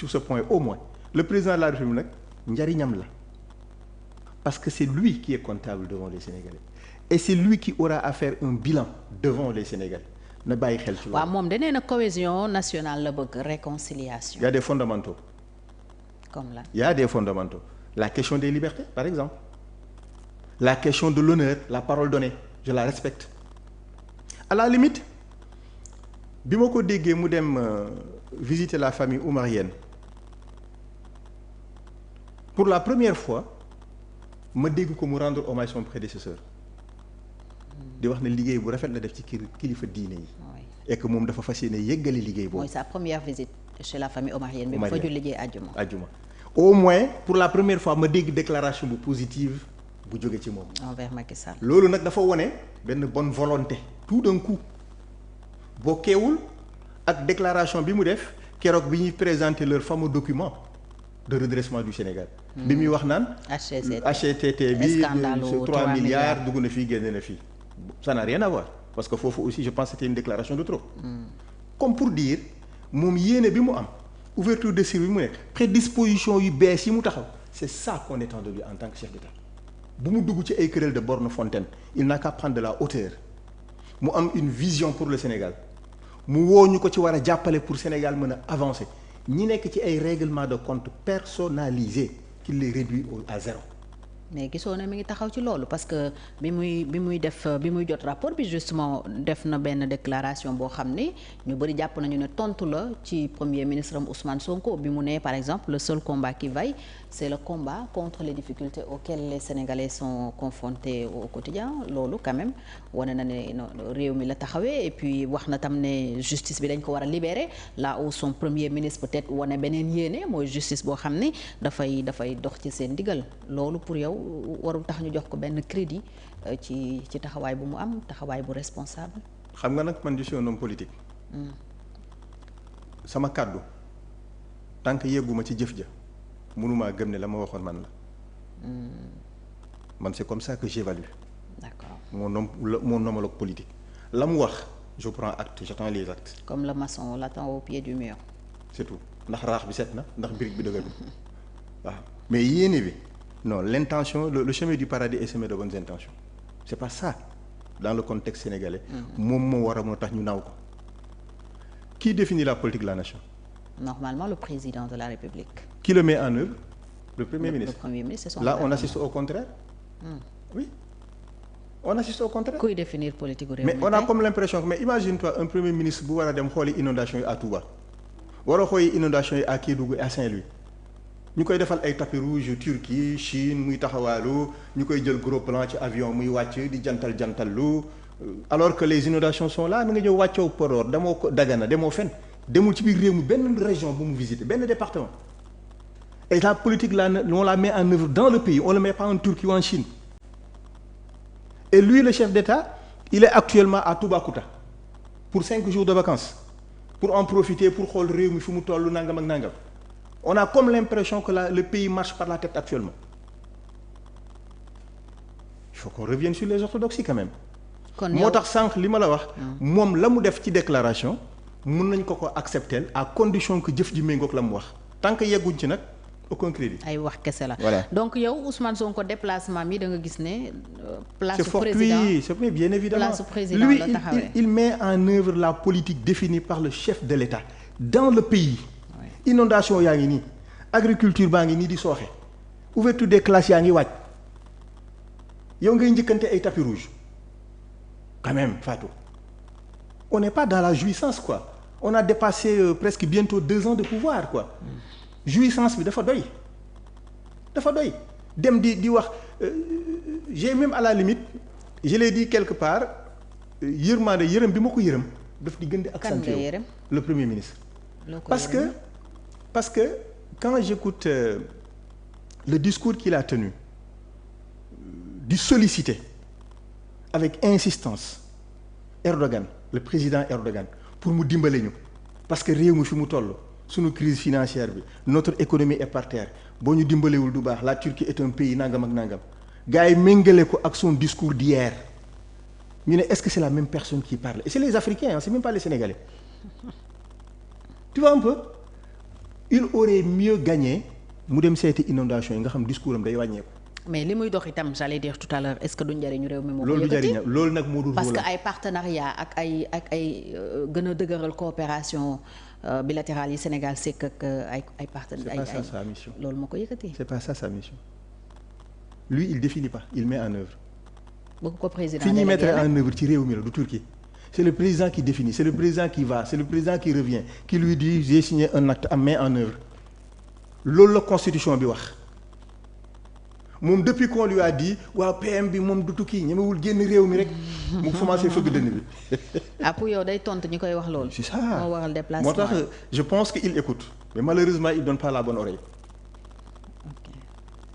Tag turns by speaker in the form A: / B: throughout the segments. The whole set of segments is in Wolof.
A: sur ce point au moins le président de la République nag njariñam la parce que c'est lui qui est comptable devant les Sénégalais et c'est lui qui aura à faire un bilan devant les Sénégalais na bàyyi xel ci loolu.
B: waaw moom danee na cohésion nationale la bëgg réconciliation.
A: Il y a des fondamentaux.
B: Comme là.
A: Il y a des fondamentaux. La question des libertés, par exemple. La question de l'honneur, la parole donnée, je la respecte. À la limite, bi ma ko déggee mu dem visiter la famille oumarienne pour la première fois ma dégg ko mu rendre hommage son prédécesseur di wax ne liggéey bu rafet la def ci kilifa diine yi. et que moom dafa fas yéene yëggali liggéey boobu.
B: mooy sa première visite chez la famille omarienne. bi mu fa julli jee àjjuma.
A: au moins pour la première fois ma dégg déclaration bu positive bu jóge ci moom.
B: envers Macky Sall.
A: loolu nag dafa wone benn bonne volonté tout d'un coup bokkeewul ak déclaration bi mu def keroog bi ñuy présenter leur fameux document de redressement du Sénégal. bi muy wax naan. HCCT bi 3 milliards dugg na fii génne na fii. ça n'a rien à voir parce que foofu aussi je pense que c'était une déclaration de trop. comme pour dire moom yéene bi mu am. ouverture de service bi mu nekk prédisposition yu bees yi mu taxaw c'est ça qu'on attend de lui en tant que chef d'État bu mu dugg ci ay querelle de borne fontaine il n'a qu'à prendre de la hauteur mu am une vision pour le Sénégal mu woo ñu ko ci war a jàppale pour Sénégal mën a avancer ñi nekk ci ay règlement de compte personnalisé qu'il les réduit à zéro.
B: mais gisoo ne mi ngi taxaw ci loolu parce que bi muy jot rapport bi justement def na benn déclaration boo xam ne ñu bëri jàpp nañu ne tontu la ci premier ministre am Ousmane Sonko bi mu ne par exemple le seul combat qui vaille c'est le combat contre les difficultés auxquelles les Sénégalais sont confrontés au quotidien loolu quand même wane na ne réew mi la taxawee et puis wax na tam ne justice bi dañ ko war a libérer là où son premier ministre peut-être wane beneen yéene mooy justice boo xam ne dafay dox ci seen digal loolu pour yow warul tax ñu jox ko benn crédit ci taxawaay bu mu am taxawaay bu responsable.
A: xam nga nag man je suis un homme politique. sama kàddu tant que yegguma ci jëf ja mënumaa gëm ne la ma waxoon man la. man c'est comme ça que j'évalue.
B: D'accord.
A: mon homologue politique. la mu wax je prends acte j'attends les actes.
B: comme le maçon l'attend au pied du mur.
A: c'est tout ndax raax bi set na ndax brique bi dëgër waaw mais yéene bi. non l'intention le chemin du paradis est semé de bonnes intentions c'est pas ça dans le contexte sénégalais. moom moo war a moo tax ñu naaw ko. qui définit la politique de la nation?
B: Normalement le président de la République.
A: Qui le met en œuvre? Le Premier ministre.
B: Le Premier ministre, c'est son
A: Là on assiste au contraire. Oui. On assiste au contraire.
B: Kuy définir politique réew mi.
A: Mais on a comme l'impression que mais imagine-toi un Premier ministre bu war a dem xooli inondation yi à Touba war a xooli inondation yi à Kédougou et à Saint-Louis. ñu koy defal ay tapis rouge Turquie Chine muy taxawaalu ñu koy jël gros plan ci avion muy wàcc di jantal alors que les inondations sont là na nga ñëw wàccoo Podor demoo ko Dagana demoo fen demul ci biir réew mi benn région bu mu visiter benn département et la politique là on la met en œuvre dans le pays on le met pas en Turquie ou en Chine et lui le chef d'État il est actuellement à Toubacouta pour 5 jours de vacances pour en profiter pour xool réew mi fu mu toll nangam ak nangam. On a comme l'impression que le pays marche par la tête actuellement. Il faut qu'on revienne sur les orthodoxies quand même. moo tax sànq li ma la wax. moom la mu def ci déclaration mun nañ ko accepter à condition que jëf ji méngoog la mu wax tant que yegguñ ci nag aucun crédit.
B: ay wax kese la.
A: Voilà.
B: Donc yow Ousmane Sonko déplacement mi da nga gis ne.
A: place président c'est fort, bien évidemment.
B: Place président
A: lui
B: la taxawee.
A: il met en œuvre la politique définie par le chef de l'État dans le pays. Inondation yaa ngi nii agriculture baa ngi nii di sooxe ouverture des classes yaa ngi wàcc yow ngay njëkkante ay tapis rouge quand même Fatou on n'est pas dans la jouissance quoi on a dépassé presque bientôt 2 ans de pouvoir quoi jouissance bi dafa doy dem di wax j'ai même à la limite je l'ai dit quelque part yërëm bi ma ko yërëm daf di gën di accentuer le premier ministre parce que quand j'écoute le discours qu'il a tenu di solliciter avec insistance Erdogan le président Erdogan pour mu dimbale ñu parce que réew mi fi mu toll suñu crise financière bi notre économie est par terre boo ñu dimbalewul du baax la Turquie est un pays nangam ak nangam gars yi méngale ko ak son discours d'hier ñu ne est-ce que c'est la même personne qui parle et c'est les Africains c'est même pas les Sénégalais tu vois un peu il aurait mieux gagné mu dem seeti inondation yi nga xam discours am day wàññeeku.
B: mais li muy dox itam j'allais dire tout à l'heure est-ce que du njëriñu réew mi moo ko
A: loolu du
B: yëkkati
A: njëriñam loolu nag moo dul
B: parce que ay partenariat ak ay gën a dëgëral coopération bilatérale yi Sénégal sekk ak ay partenaires.
A: c'est pas ça sa mission.
B: loolu moo ko yëkkati.
A: c'est pas ça sa mission. lui il définit pas il met en œuvre.
B: bëgg ko président
A: fi ñuy mettre en œuvre ci réew mi la du Turquie. c'est le président qui définit c'est le président qui va c'est le président qui revient qui lui dit j'ai signé un acte à mettre en œuvre loolu la constitution bi wax. moom depuis qu'on lui a dit waaw PM bi moom du tukki ñemewul génn réew mi rek mu commencé fëgg dënn bi.
B: ah pour yow day tontu ñi koy wax loolu.
A: c'est ça
B: moo waral déplacement
A: moo tax je pense qu'il écoute mais malheureusement il donne pas la bonne oreille.
B: Okay.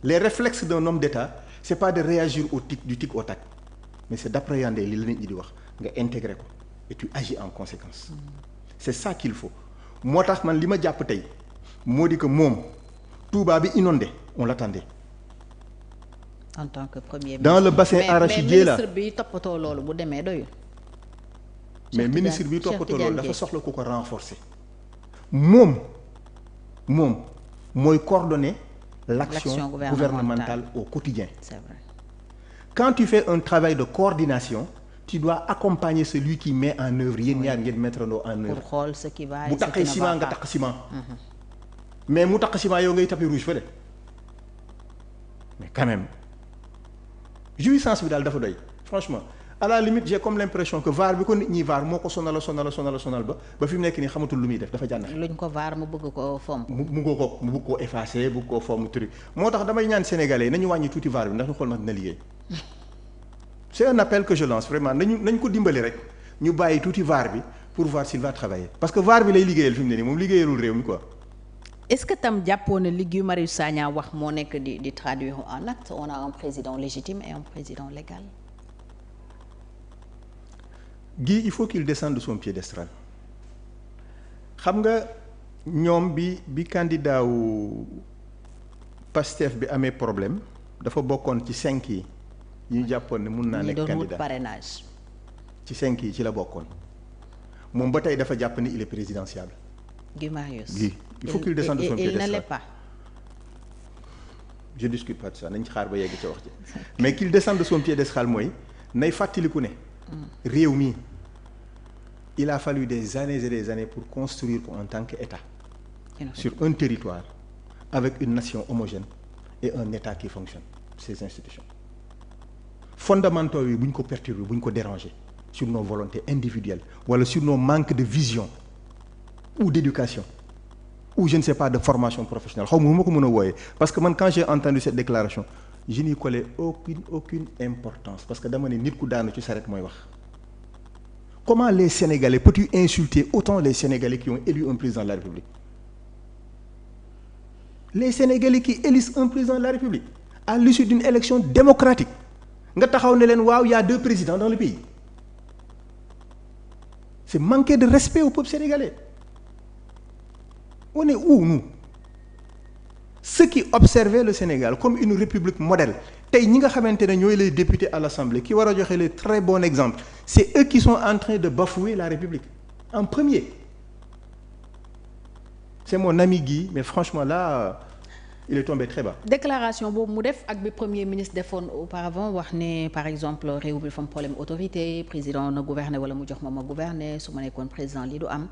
A: Les réflexes d'un homme d'État c'est pas de réagir au tic du tic au tac mais c'est d'appréhender li la nit ñi di wax nga intégrer ko et tu agis en conséquence. C'est ça qu'il faut moo tax man li ma jàpp tey moo di que moom Touba bi inondé on l'attendait.
B: en tant que premier ministre
A: dans le bassin arachidier là
B: mais ministre bi toppatoo loolu bu demee doyul.
A: mais ministre bi toppatoo loolu dafa soxla ku ko renforcer. moom mooy coordonner l'action gouvernementale au quotidien.
B: C'est vrai.
A: Quand tu fais un travail de coordination tu dois accompagner celui qui met en œuvre yéen ñaar ngeen mettre en œuvre.
B: pour xool ce qui va
A: bu taqee ciment nga taq ciment. mais mu taq ciment yow ngay tapis rouge fële. mais quand même jouissance bi daal dafa doy franchement à la limite j'ai comme l'impression que VAR bi ko nit ñi VAR moo ko sonal ba fi mu nekk nii xamatul lu muy def dafa jànnax.
B: luñ ko VAR mu bëgg ko fomm.
A: mu bëgg koo effacer bëgg koo fomm truc moo tax damay ñaan sénégalais yi nañu wàññi tuuti VAR bi ndax ñu xool ndax dina liggéey. c'est un appel que je lance vraiment nañ ko dimbali rek ñu bàyyi tuuti VAR bi pour voir s'il va travailler parce que VAR bi lay liggéeyal fi mu ne nii moom liggéeyalul réew mi quoi.
B: est-ce que tam jàppoo ne li Guy Marius Sagna wax moo nekk di traduire en acte on a un président légitime et un président légal.
A: Guy il faut qu'il descende de son piédestal xam nga ñoom bi candidat wu Pastef bi amee problème dafa bokkoon ci 5 yi ñu jàppoon ne mun naa nekk candidat
B: doon wut parrainage.
A: ci 5 yi ci la bokkoon moom ba tey dafa jàpp ni il est présidentiable.
B: Guy Marius.
A: Guy il faut qu'il descende de son piédestal.
B: Il ne l'est pas.
A: je discute pas de ça nañ ci xaar ba yegg ca wax ji mais qu'il descende de son piédestal mooy nay fàttaliku ne. réew mi il a fallu des années et des années pour construire ko en tant qu'État. sur un territoire avec une nation homogène et un État qui fonctionne ses institutions. fondamentaux yi bu ñu ko perturber bu ñu ko déranger sur nos volontés individuelles wala sur nos manques de vision ou d'éducation ou je ne sais pas de formation professionnelle xaw ma ko mën a wooyee parce que man quand j'ai entendu cette déclaration je n'y collais aucune importance parce que dama ne nit ku daanu ci saret mooy wax. Comment les Sénégalais peux-tu insulter autant les Sénégalais qui ont élu un président de la République? Les Sénégalais qui élisent un président de la République à l'issue d'une élection démocratique nga taxaw ne leen waaw il y a 2 présidents dans le pays. C'est manquer de respect au peuple sénégalais. On est où nous? Ceux qui observaient le Sénégal comme une république modèle tey ñi nga xamante ne ñooy les députés à l'Assemblée qui war a joxe les très bons exemples c'est eux qui sont en train de bafouer la République en premier. C'est mon ami Guy mais franchement là il est tombé très bas.
B: déclaration boobu mu def ak bi premier ministre defoon auparavant wax ne par exemple réew mi dafa am problème autorité président na gouverner wala mu jox ma gouverner su ma nekkoon président lii du am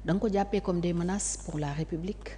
B: da nga ko jàppee comme des menaces pour la République.